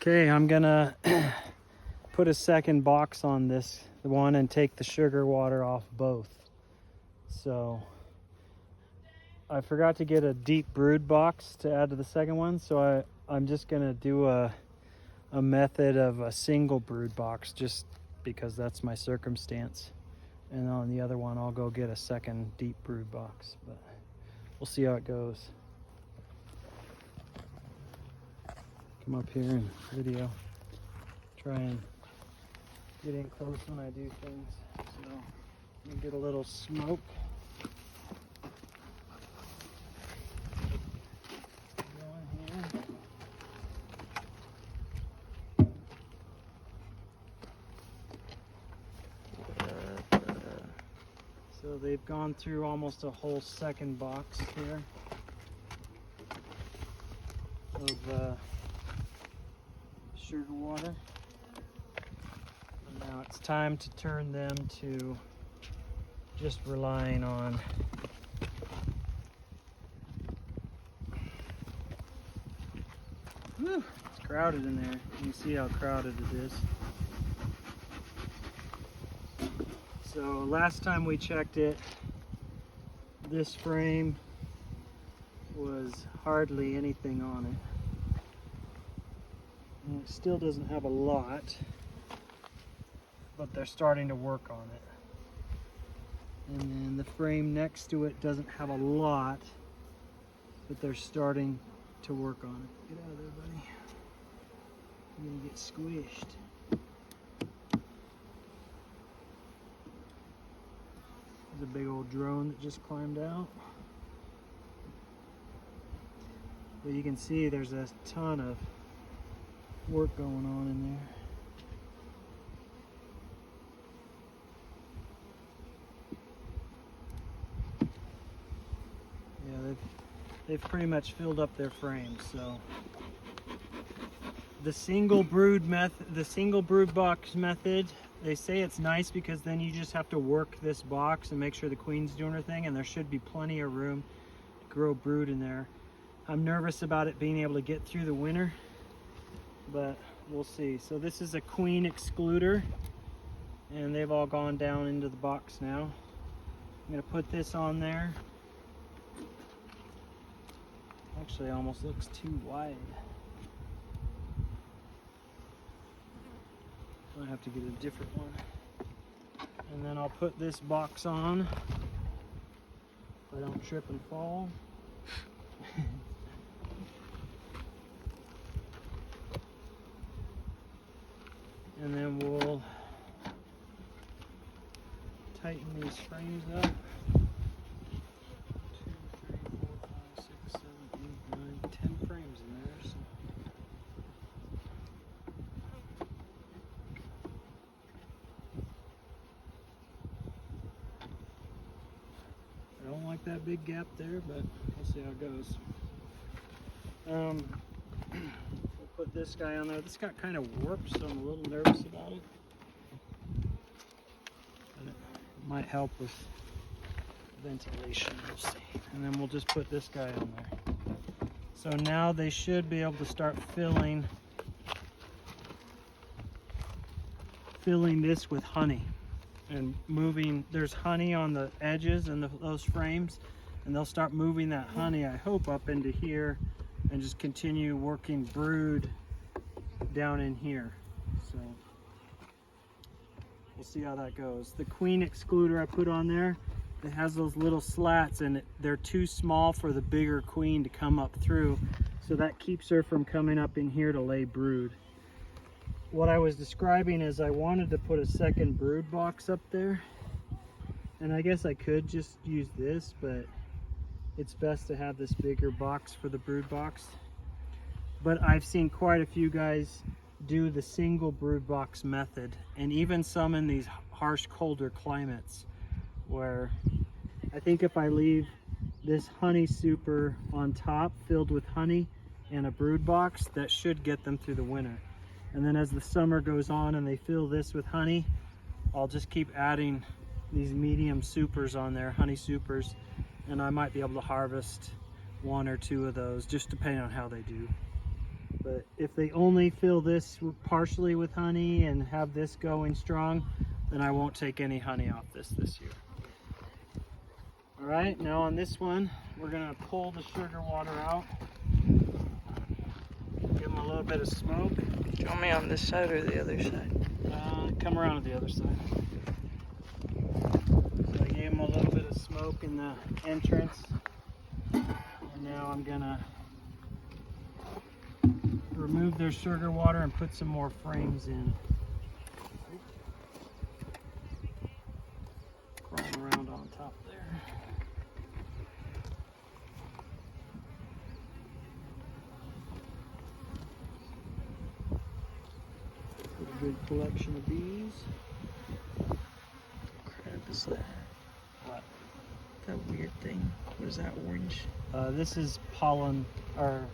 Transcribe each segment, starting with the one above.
Okay, I'm gonna put a second box on this one and take the sugar water off both. So I forgot to get a deep brood box to add to the second one, so I'm just gonna do a method of a single brood box just because that's my circumstance. And on the other one I'll go get a second deep brood box, but we'll see how it goes. Come up here and video. Try and get in close when I do things. So let me get a little smoke. Going here. So they've gone through almost a whole second box here of sugar water. And now it's time to turn them to just relying on whew, it's crowded in there. You can see how crowded it is. So last time we checked it, this frame was hardly anything on it. And it still doesn't have a lot, but they're starting to work on it. And then the frame next to it doesn't have a lot, but they're starting to work on it. Get out of there, buddy. You're gonna get squished. There's a big old drone that just climbed out. But you can see there's a ton of work going on in there. Yeah, they've pretty much filled up their frames. So the single brood box method, they say it's nice because then you just have to work this box and make sure the queen's doing her thing, and there should be plenty of room to grow brood in there. I'm nervous about it being able to get through the winter, but we'll see. So this is a queen excluder, and they've all gone down into the box now. I'm gonna put this on there. Actually, it almost looks too wide. I have to get a different one. And then I'll put this box on if I don't trip and fall. And then we'll tighten these frames up. 2, 3, 4, 5, 6, 7, 8, 9, 10 frames in there. So. I don't like that big gap there, but we'll see how it goes. We'll put this guy on there. This got kind of warped, so I'm a little nervous about it. But it might help with ventilation, we'll see. And then we'll just put this guy on there. So now they should be able to start filling this with honey and moving. There's honey on the edges and those frames, and they'll start moving that honey, I hope, up into here and just continue working brood down in here. So we'll see how that goes. The queen excluder I put on there, it has those little slats, and they're too small for the bigger queen to come up through, so that keeps her from coming up in here to lay brood. What I was describing is I wanted to put a second brood box up there, and I guess I could just use this, but it's best to have this bigger box for the brood box. But I've seen quite a few guys do the single brood box method, and even some in these harsh, colder climates, where I think if I leave this honey super on top filled with honey and a brood box, that should get them through the winter. And then as the summer goes on and they fill this with honey, I'll just keep adding these medium supers on there, honey supers, and I might be able to harvest 1 or 2 of those, just depending on how they do. But if they only fill this partially with honey and have this going strong, then I won't take any honey off this year. All right, now on this one, we're gonna pull the sugar water out. Give them a little bit of smoke. Do you want me on this side or the other side? Come around to the other side. So I gave them a little bit of smoke in the entrance. And now I'm gonna remove their sugar water and put some more frames in. Crawl around on top there. A good collection of bees. Crap is that? What? That weird thing. What is that, orange? This is pollen, or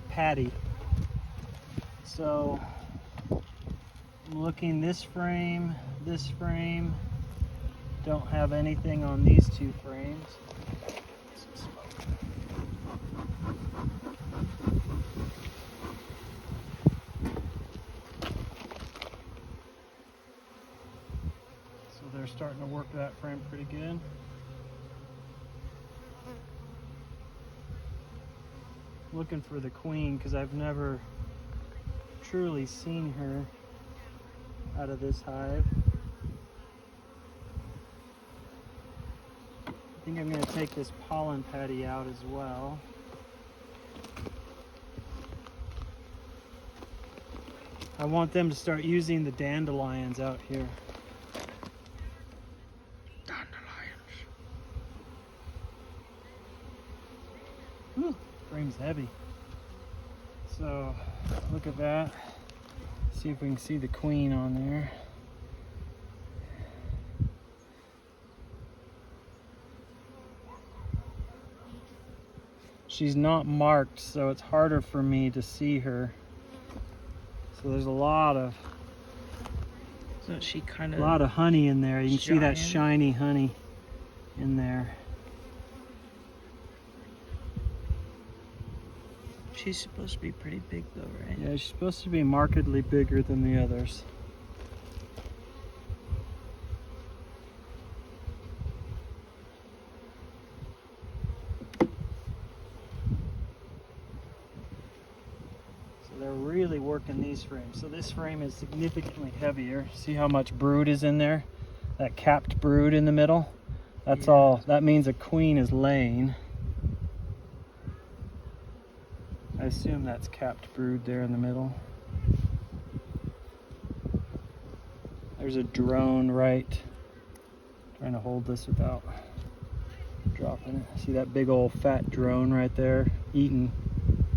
patty. So I'm looking this frame, don't have anything on these two frames. So they're starting to work that frame pretty good. Looking for the queen because I've never truly seen her out of this hive. I think I'm going to take this pollen patty out as well. I want them to start using the dandelions out here. Whew, frame's heavy. So look at that. See if we can see the queen on there. She's not marked, so it's harder for me to see her. So there's a lot of Isn't she kind of honey in there. You can see that shiny honey in there. She's supposed to be pretty big though, right? Yeah, she's supposed to be markedly bigger than the others. So they're really working these frames. So this frame is significantly heavier. See how much brood is in there? That capped brood in the middle? That's all. That means a queen is laying. I assume that's capped brood there in the middle. There's a drone right. Trying to hold this without dropping it. See that big old fat drone right there eating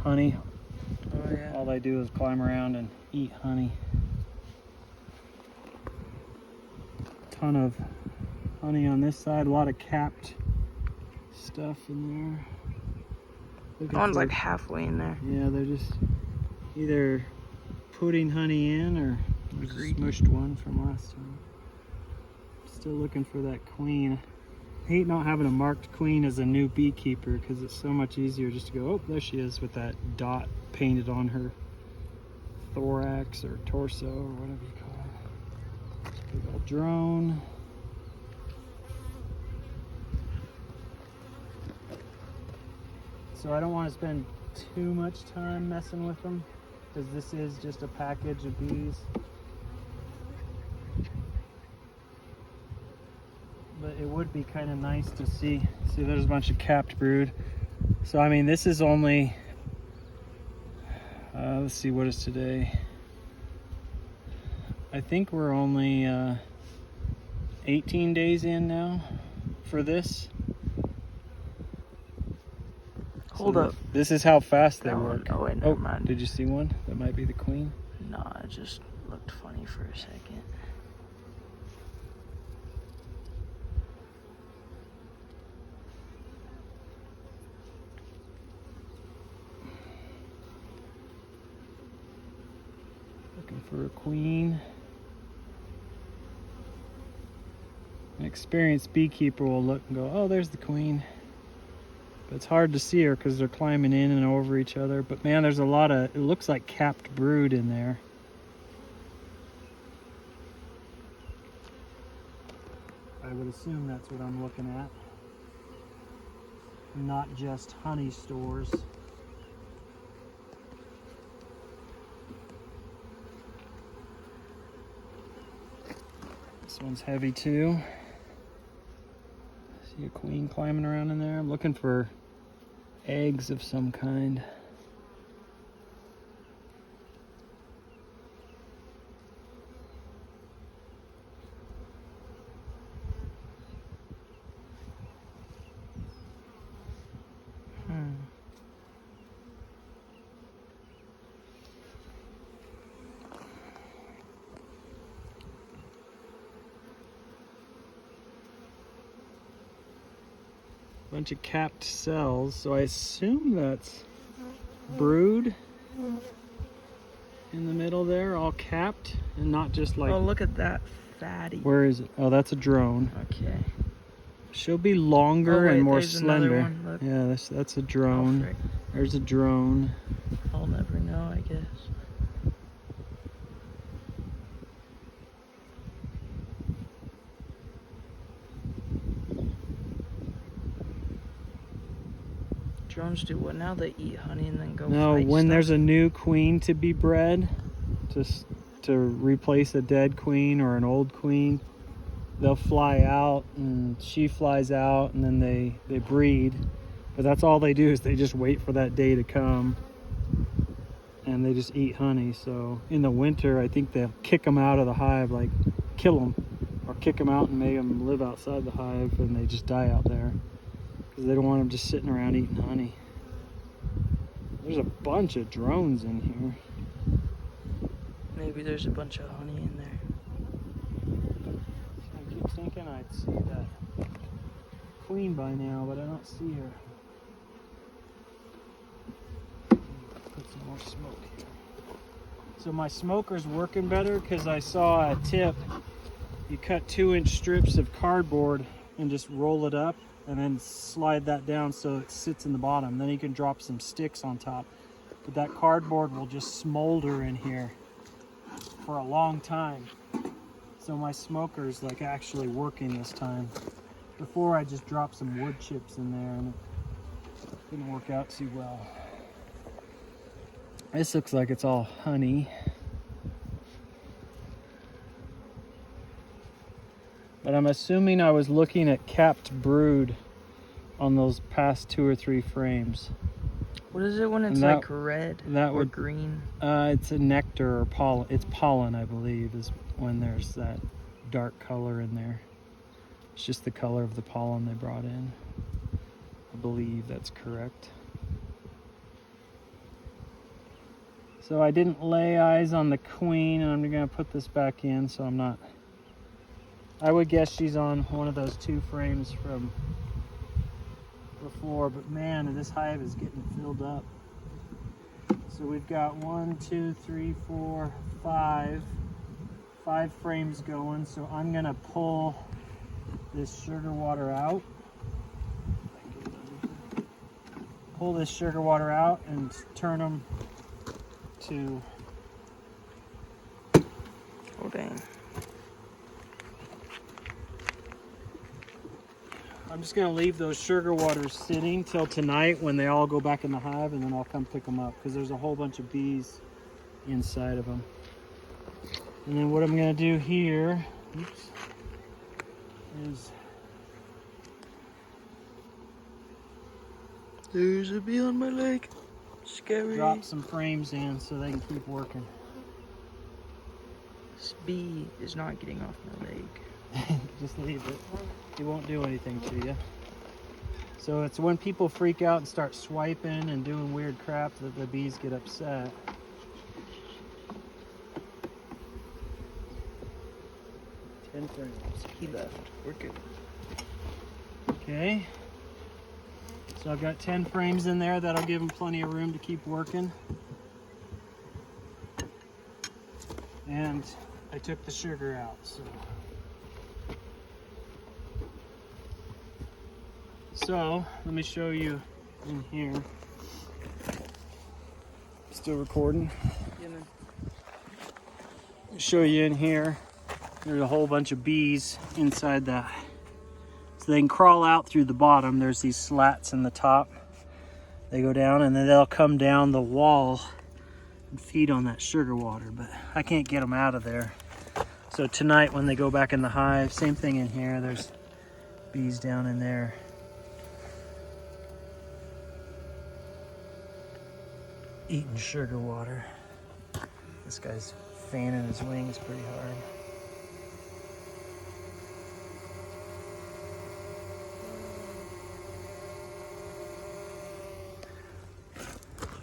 honey? Oh yeah. All they do is climb around and eat honey. Ton of honey on this side, a lot of capped stuff in there. That one's like halfway in there. Yeah, they're just either putting honey in or there's a smushed one from last time. Still looking for that queen. I hate not having a marked queen as a new beekeeper because it's so much easier just to go, oh, there she is with that dot painted on her thorax or torso or whatever you call it. Big old drone. So I don't want to spend too much time messing with them because this is just a package of bees. But it would be kind of nice to see there's a bunch of capped brood. So I mean this is only, let's see, what is today? I think we're only 18 days in now for this. Hold up. This is how fast they work. Oh wait, never mind. Did you see one? That might be the queen. Nah, it just looked funny for a second. Looking for a queen. An experienced beekeeper will look and go, oh, there's the queen. But it's hard to see her because they're climbing in and over each other. But man, there's a lot of, it looks like capped brood in there. I would assume that's what I'm looking at. Not just honey stores. This one's heavy too. See a queen climbing around in there. I'm looking for eggs of some kind. Bunch of capped cells, so I assume that's brood in the middle there, all capped and not just like. Oh, look at that fatty. Where is it? Oh, that's a drone. Okay. She'll be longer Oh, wait, and more there's another slender. one, look. Yeah, that's a drone. Oh, frick. There's a drone. I'll never know, I guess. Drones do what now? They eat honey and then go No, fight when stuff? there's a new queen to be bred, to replace a dead queen or an old queen, they'll fly out and she flies out and then they breed. But that's all they do is they just wait for that day to come and they just eat honey. So in the winter, I think they'll kick them out of the hive, like kill them or kick them out and make them live outside the hive, and they just die out there because they don't want them just sitting around eating honey. There's a bunch of drones in here. Maybe there's a bunch of honey in there. I keep thinking I'd see that queen by now, but I don't see her. Put some more smoke here. So my smoker's working better because I saw a tip. You cut 2-inch strips of cardboard and just roll it up and then slide that down so it sits in the bottom. Then you can drop some sticks on top. But that cardboard will just smolder in here for a long time. So my smoker's like actually working this time. Before I just dropped some wood chips in there and it didn't work out too well. This looks like it's all honey. But I'm assuming I was looking at capped brood on those past 2 or 3 frames. What is it when it's that- like red that or would- green? It's a nectar or pollen. It's pollen, I believe, is when there's that dark color in there. It's just the color of the pollen they brought in. I believe that's correct. So I didn't lay eyes on the queen, and I'm gonna put this back in so I'm not. I would guess she's on one of those 2 frames from before, but man, this hive is getting filled up. So we've got 1, 2, 3, 4, 5 frames going. So I'm gonna pull this sugar water out. Pull this sugar water out and turn them to. Oh, dang. I'm just gonna leave those sugar waters sitting till tonight when they all go back in the hive, and then I'll come pick them up because there's a whole bunch of bees inside of them. And then what I'm gonna do here, is There's a bee on my leg. Scary. drop some frames in so they can keep working. This bee is not getting off my leg. Just leave it. It won't do anything to you. So it's when people freak out and start swiping and doing weird crap that the bees get upset. Ten frames. He left. We're good. Okay. So I've got 10 frames in there. That'll give them plenty of room to keep working. And I took the sugar out, so let me show you in here. Still recording. Yeah, man. Show you in here. There's a whole bunch of bees inside that. So they can crawl out through the bottom. There's these slats in the top. They go down and then they'll come down the wall and feed on that sugar water, but I can't get them out of there. So tonight when they go back in the hive, same thing in here. There's bees down in there. Eating sugar water. This guy's fanning his wings pretty hard.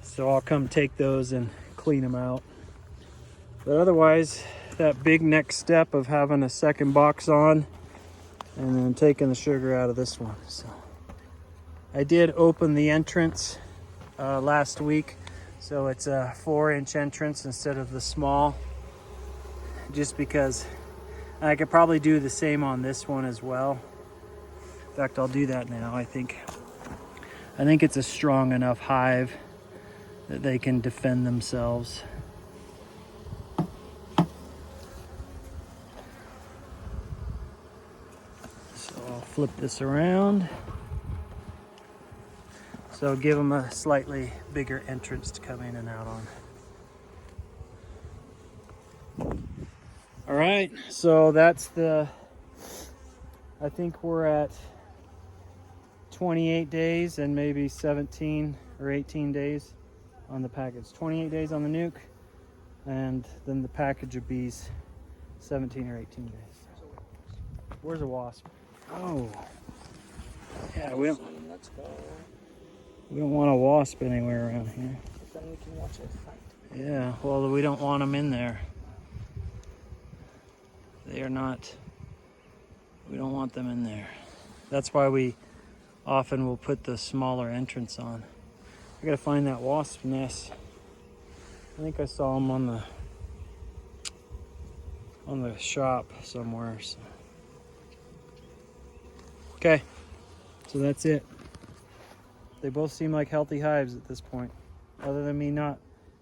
So I'll come take those and clean them out. But otherwise, that big next step of having a second box on and then taking the sugar out of this one. So I did open the entrance last week. So it's a 4-inch entrance instead of the small, just because I could probably do the same on this one as well. In fact, I'll do that now. I think it's a strong enough hive that they can defend themselves. So I'll flip this around. So give them a slightly bigger entrance to come in and out on. All right, so that's I think we're at 28 days and maybe 17 or 18 days on the package. 28 days on the nuke, and then the package of bees, 17 or 18 days. Where's a wasp? Oh, yeah, we don't want a wasp anywhere around here. Then we can watch it fight. Yeah, well, we don't want them in there. They are not, we don't want them in there. That's why we often will put the smaller entrance on. I gotta find that wasp nest. I think I saw them on the shop somewhere. So. Okay, so that's it. They both seem like healthy hives at this point, other than me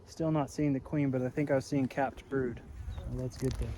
still not seeing the queen, but I think I was seeing capped brood. So that's good though.